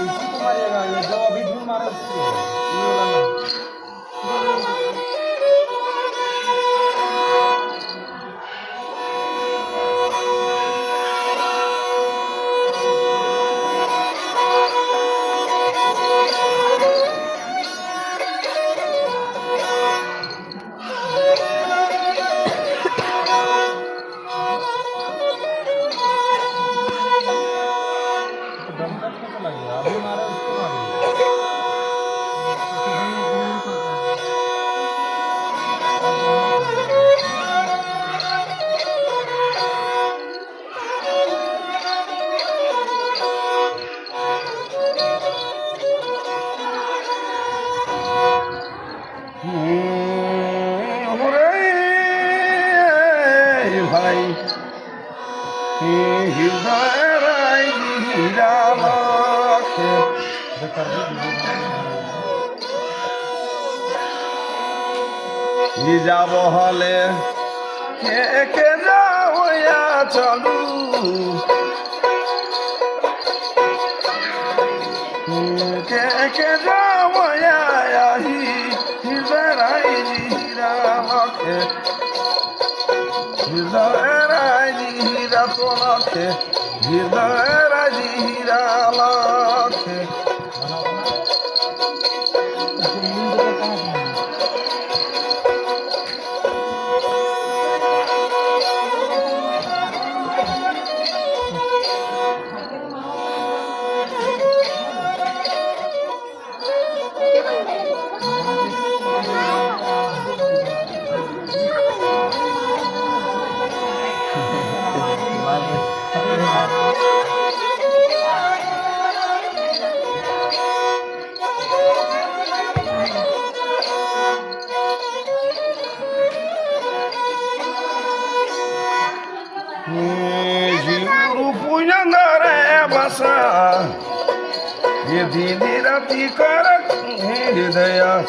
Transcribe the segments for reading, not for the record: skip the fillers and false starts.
इसी को मारिएगा ये जो अभी धूल मारा उसको ये वाला दमकट कैसे लगेगा अभी मारा उसको मारिए ভাই হৃদয় যাব হলে কে কে যাওয়া চলু কে কে যাওয়া হৃদয় হিরাকে হৃদয় হীরা তোলাকে হৃদয় হীরালাকে Juru punya ngare basa, ye dini rati karak hidaya.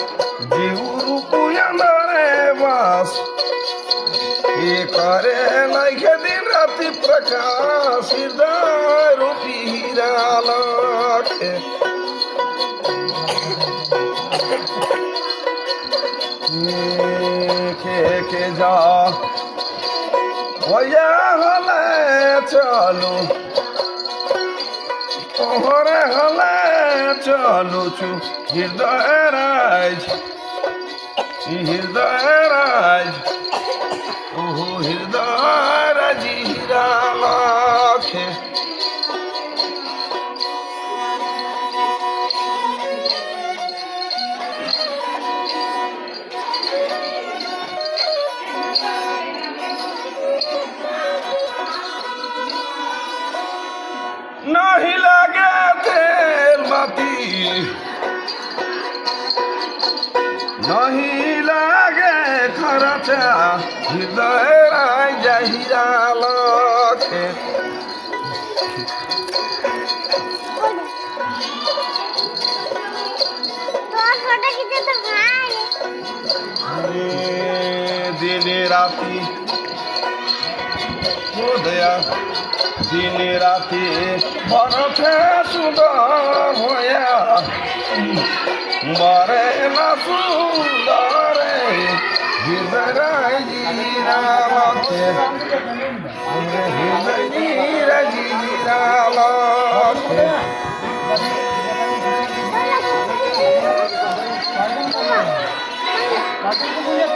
Juru punya ngare bas, ye kare like din rati prakash hidaya rupi hiralake. Ke ja. ওয়া হলে চলো ওরে হলে চলো চু হৃদয় রাজ ওহো হৃদয় রাজ হীরালাখে नहीं लगे तेल बाती नहीं लगे खर्चा हृदय राजा हीरालाखे दिन राती हो दया दिन राति बरफे सुंदर होया मरे ना सुंदर हृदय जीरालके हृदय जीरालके बाकी को बोलिए